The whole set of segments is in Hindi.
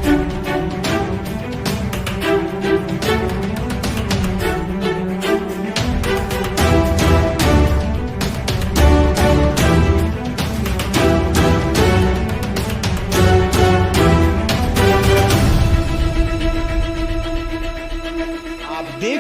देख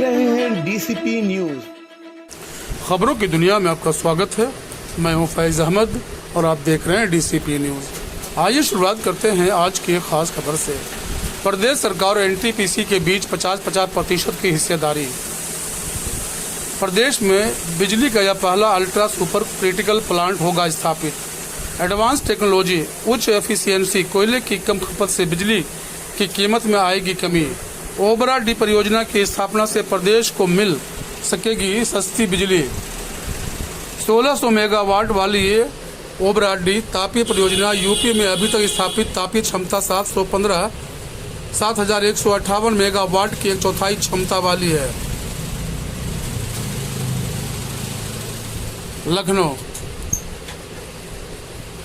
रहे हैं डीसीपी न्यूज। खबरों की दुनिया में आपका स्वागत है। मैं हूं फैज अहमद और आप देख रहे हैं डीसीपी न्यूज। आइए शुरुआत करते हैं आज की एक खास खबर से। प्रदेश सरकार और एनटीपीसी के बीच 50-50% की हिस्सेदारी। प्रदेश में बिजली का यह पहला अल्ट्रा सुपर क्रिटिकल प्लांट होगा स्थापित। एडवांस टेक्नोलॉजी, उच्च एफिशिएंसी, कोयले की कम खपत से बिजली की कीमत में आएगी कमी। ओबरा डी परियोजना की स्थापना से प्रदेश को मिल सकेगी सस्ती बिजली। 1600 मेगावाट वाली ये ओबरा डी तापीय परियोजना यूपी में अभी तक स्थापित तापीय क्षमता 7,158 मेगावाट की 1/4 क्षमता वाली है। लखनऊ।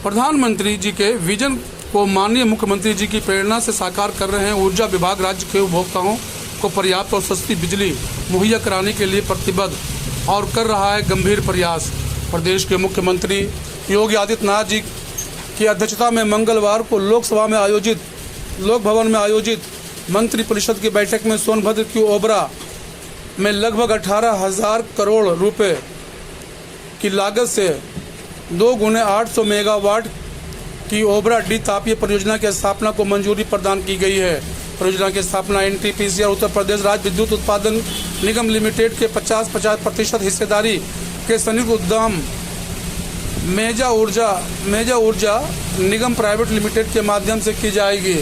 प्रधानमंत्री जी के विजन को माननीय मुख्यमंत्री जी की प्रेरणा से साकार कर रहे हैं। ऊर्जा विभाग राज्य के उपभोक्ताओं को पर्याप्त और सस्ती बिजली मुहैया कराने के लिए प्रतिबद्ध और कर रहा है गंभीर प्रयास। प्रदेश के मुख्यमंत्री योगी आदित्यनाथ जी की अध्यक्षता में मंगलवार को लोक भवन में आयोजित मंत्री परिषद की बैठक में सोनभद्र की ओबरा में लगभग 18,000 करोड़ रुपए की लागत से 2x800 मेगावाट की ओबरा डी तापीय परियोजना की स्थापना को मंजूरी प्रदान की गई है। परियोजना की स्थापना एनटीपीसी और उत्तर प्रदेश राज्य विद्युत उत्पादन निगम लिमिटेड के 50% हिस्सेदारी के संयुक्त उद्यम मेजा ऊर्जा निगम प्राइवेट लिमिटेड के माध्यम से की जाएगी।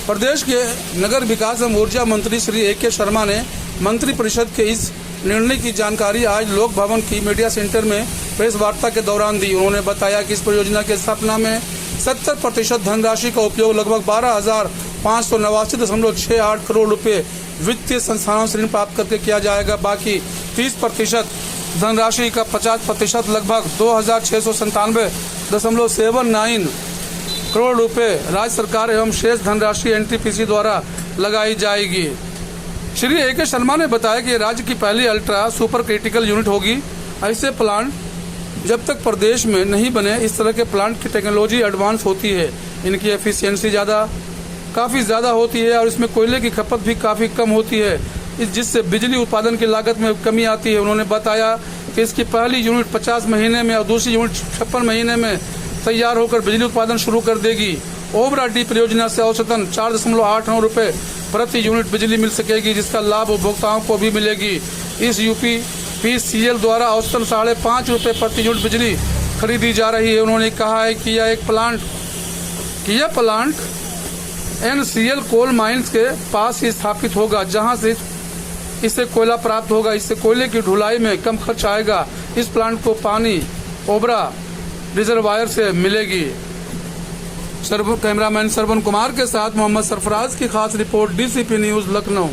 प्रदेश के नगर विकास एवं ऊर्जा मंत्री श्री ए.के. शर्मा ने मंत्री परिषद के इस निर्णय की जानकारी आज लोक भवन की मीडिया सेंटर में प्रेस वार्ता के दौरान दी। उन्होंने बताया कि इस परियोजना की स्थापना में 70% धनराशि का उपयोग लगभग 12,589.68 करोड़ रुपए वित्तीय संस्थानों से ऋण प्राप्त करके किया जाएगा। बाकी 30% धनराशि का 50% लगभग 2,697.79 करोड़ रुपए राज्य सरकार एवं शेष धनराशि एनटीपीसी द्वारा लगाई जाएगी। श्री ए.के. शर्मा ने बताया कि राज्य की पहली अल्ट्रा सुपर क्रिटिकल यूनिट होगी। ऐसे प्लांट जब तक प्रदेश में नहीं बने, इस तरह के प्लांट की टेक्नोलॉजी एडवांस होती है, इनकी एफिशिएंसी काफ़ी ज़्यादा होती है और इसमें कोयले की खपत भी काफ़ी कम होती है, जिससे बिजली उत्पादन की लागत में कमी आती है। उन्होंने बताया कि इसकी पहली यूनिट 50 महीने में और दूसरी यूनिट 56 महीने में तैयार होकर बिजली उत्पादन शुरू कर देगी। ओबरा डी परियोजना से औसतन 4.89 रुपए प्रति यूनिट बिजली मिल सकेगी, जिसका लाभ उपभोक्ताओं को भी मिलेगी। इस यूपीपीसीएल द्वारा औसतन 5.5 रुपए प्रति यूनिट बिजली खरीदी जा रही है। उन्होंने कहा है कि यह प्लांट एनसीएल कोल माइंस के पास ही स्थापित होगा, जहां से इससे कोयला प्राप्त होगा। इससे कोयले की ढुलाई में कम खर्च आएगा। इस प्लांट को पानी ओबरा रिजर्वायर से मिलेगी। कैमरामैन सरवन कुमार के साथ मोहम्मद सरफराज की खास report, DCP news, Lucknow.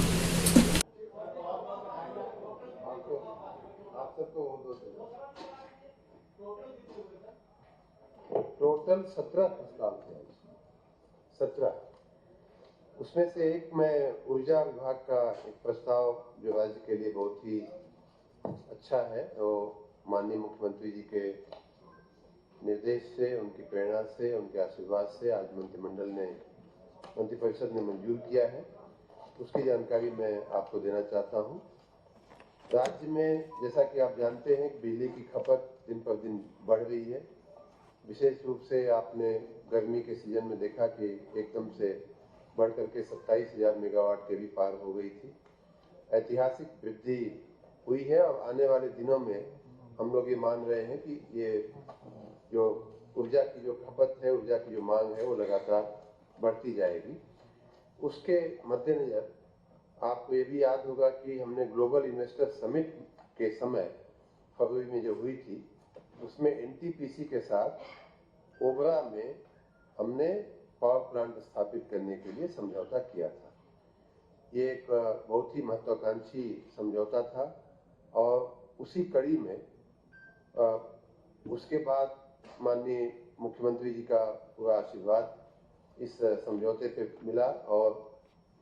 Total 17 प्रस्ताव थे, 17। उसमें से एक मैं ऊर्जा विभाग का एक प्रस्ताव जो राज्य के लिए बहुत ही अच्छा है, तो माननीय मुख्यमंत्री जी के निर्देश से, उनकी प्रेरणा से, उनके आशीर्वाद से आज मंत्रिपरिषद ने मंजूर किया है। उसकी जानकारी मैं आपको देना चाहता हूं। राज्य में जैसा कि आप जानते हैं बिजली की खपत दिन पर दिन बढ़ रही है। विशेष रूप से आपने गर्मी के सीजन में देखा कि एकदम से बढ़ करके 27,000 मेगावाट के भी पार हो गई थी। ऐतिहासिक वृद्धि हुई है और आने वाले दिनों में हम लोग ये मान रहे हैं कि ये जो ऊर्जा की जो खपत है, ऊर्जा की जो मांग है, वो लगातार बढ़ती जाएगी। उसके मद्देनजर आपको ये भी याद होगा कि हमने ग्लोबल इन्वेस्टर समिट के समय फरवरी में जो हुई थी, उसमें एनटीपीसी के साथ ओबरा में हमने पावर प्लांट स्थापित करने के लिए समझौता किया था। ये एक बहुत ही महत्वाकांक्षी समझौता था और उसी कड़ी में उसके बाद माननीय मुख्यमंत्री जी का पूरा आशीर्वाद इस समझौते पे मिला और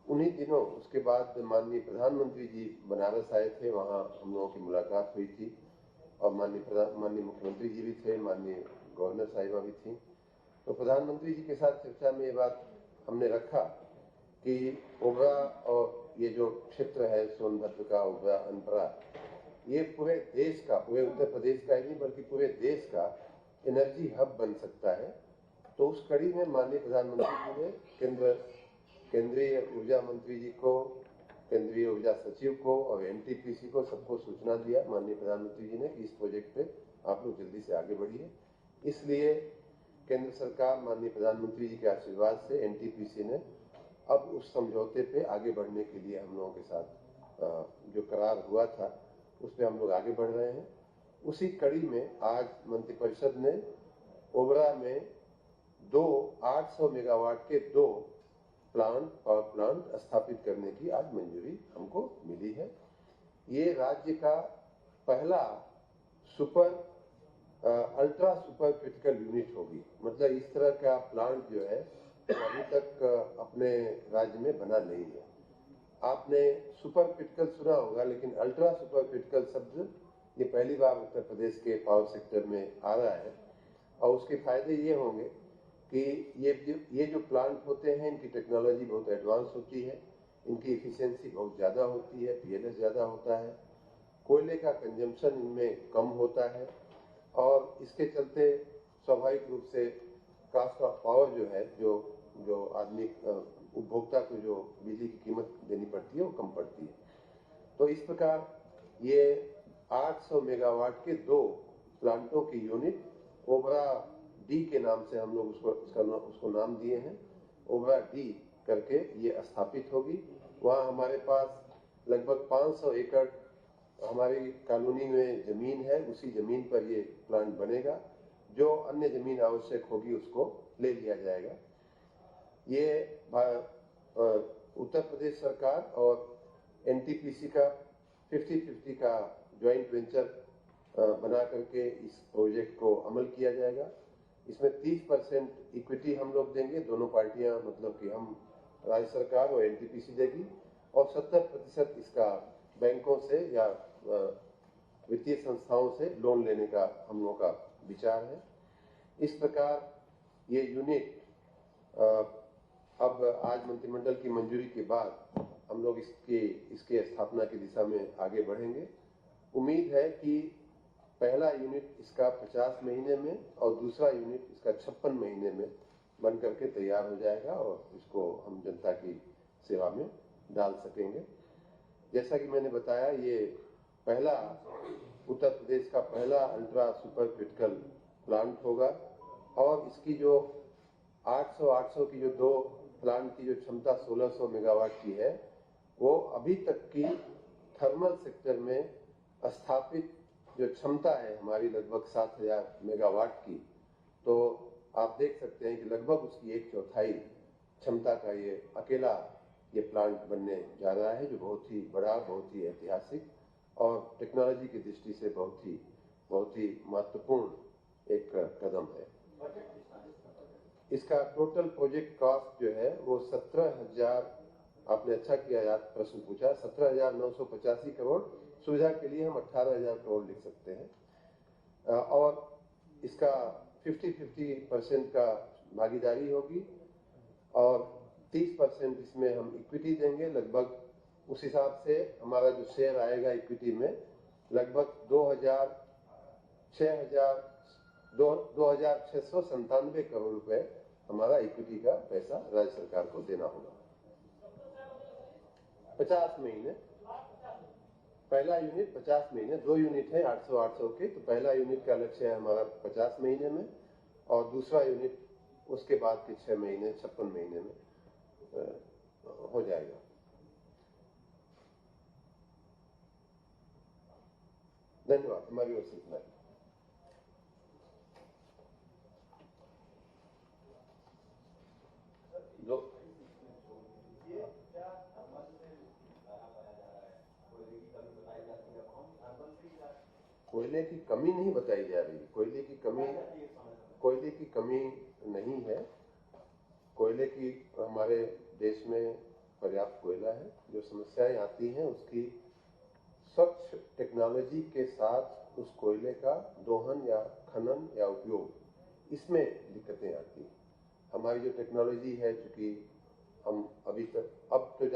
उन्हीं दिनों उसके बाद माननीय प्रधानमंत्री जी बनारस आए थे, वहाँ हम लोगों की मुलाकात हुई थी और माननीय मुख्यमंत्री जी भी थे, माननीय गवर्नर साहिबा भी थी। तो प्रधानमंत्री जी के साथ चर्चा में ये बात हमने रखा कि ओबरा और ये जो क्षेत्र है सोनभद्र का, ओबरा, अनपरा, ये पूरे देश का, पूरे उत्तर प्रदेश का ही नहीं बल्कि पूरे देश का एनर्जी हब बन सकता है। तो उस कड़ी में माननीय प्रधानमंत्री जी ने केंद्रीय ऊर्जा मंत्री जी को, केंद्रीय ऊर्जा सचिव को और एनटीपीसी को सबको सूचना दिया माननीय प्रधानमंत्री जी ने कि इस प्रोजेक्ट पे आप लोग जल्दी से आगे बढ़िए। इसलिए केंद्र सरकार माननीय प्रधानमंत्री जी के आशीर्वाद से एनटीपीसी ने अब उस समझौते पे आगे बढ़ने के लिए हम लोगों के साथ जो करार हुआ था उस पर हम लोग आगे बढ़ रहे हैं। उसी कड़ी में आज मंत्रिपरिषद ने ओबरा में 800 मेगावाट के 2 पावर प्लांट स्थापित करने की आज मंजूरी हमको मिली है। ये राज्य का पहला अल्ट्रा सुपर क्रिटिकल यूनिट होगी। मतलब इस तरह का प्लांट जो है अभी तक अपने राज्य में बना नहीं है। आपने सुपर क्रिटिकल सुना होगा, लेकिन अल्ट्रा सुपर क्रिटिकल शब्द ये पहली बार उत्तर प्रदेश के पावर सेक्टर में आ रहा है। और उसके फायदे ये होंगे कि ये जो प्लांट होते हैं इनकी टेक्नोलॉजी बहुत एडवांस होती है, इनकी एफिशिएंसी बहुत ज़्यादा होती है, पीएलएस ज़्यादा होता है, कोयले का कंजम्पशन इनमें कम होता है और इसके चलते स्वाभाविक रूप से कास्ट ऑफ पावर जो है, जो आदमी उपभोक्ता को जो बिजली की कीमत देनी पड़ती है वो कम पड़ती है। तो इस प्रकार ये 800 मेगावाट के 2 प्लांटों की यूनिट ओबरा डी के नाम से हम लोग उसको नाम दिए हैं, ओबरा डी करके ये स्थापित होगी। वहाँ हमारे पास लगभग 500 एकड़ हमारी कॉलोनी में जमीन है, उसी जमीन पर ये प्लांट बनेगा। जो अन्य जमीन आवश्यक होगी उसको ले लिया जाएगा। ये उत्तर प्रदेश सरकार और एनटीपीसी का 50-50 का ज्वाइंट वेंचर बना करके इस प्रोजेक्ट को अमल किया जाएगा। इसमें 30% इक्विटी हम लोग देंगे, दोनों पार्टियां, मतलब कि हम, राज्य सरकार और एनटीपीसी देगी, और 70% इसका बैंकों से या वित्तीय संस्थाओं से लोन लेने का हम लोगों का विचार है। इस प्रकार ये यूनिट अब आज मंत्रिमंडल की मंजूरी के बाद हम लोग इसके स्थापना की दिशा में आगे बढ़ेंगे। उम्मीद है कि पहला यूनिट इसका 50 महीने में और दूसरा यूनिट इसका 56 महीने में बन करके तैयार हो जाएगा और इसको हम जनता की सेवा में डाल सकेंगे। जैसा कि मैंने बताया, ये पहला उत्तर प्रदेश का पहला अल्ट्रा सुपर क्रिटिकल प्लांट होगा और इसकी जो 800 की जो 2 प्लांट की जो क्षमता 1600 मेगावाट की है, वो अभी तक की थर्मल सेक्टर में स्थापित जो क्षमता है हमारी लगभग 7000 मेगावाट की। तो आप देख सकते हैं कि लगभग उसकी 1/4 क्षमता का ये अकेला ये प्लांट बनने जा रहा है, जो बहुत ही बड़ा, बहुत ही ऐतिहासिक और टेक्नोलॉजी की दृष्टि से बहुत ही महत्वपूर्ण एक कदम है। इसका टोटल प्रोजेक्ट कॉस्ट जो है वो 17,000, आपने अच्छा किया याद प्रश्न पूछा, 17,985 करोड़। सुविधा के लिए हम 18,000 करोड़ लिख सकते हैं और इसका 50-50% का भागीदारी होगी और 30% इसमें हम इक्विटी देंगे। लगभग उस हिसाब से हमारा जो शेयर आएगा इक्विटी में लगभग 2,697 करोड़ रुपए हमारा इक्विटी का पैसा राज्य सरकार को देना होगा। 50 महीने, पहला यूनिट 50 महीने, 2 यूनिट है 800 के, तो पहला यूनिट का लक्ष्य है हमारा 50 महीने में और दूसरा यूनिट उसके बाद के 6 महीने 56 महीने में हो जाएगा। धन्यवाद। हमारी ओर से इतना ही। कोयले की कमी नहीं बताई जा रही, कोयले की कमी नहीं है। कोयले कोयले की हमारे देश में पर्याप्त कोयला है। जो समस्याएं आती हैं उसकी स्वच्छ टेक्नोलॉजी के साथ उस कोयले का दोहन या खनन या उपयोग, इसमें दिक्कतें आती हैं। हमारी जो टेक्नोलॉजी है, चूंकि हम अभी तक अब तो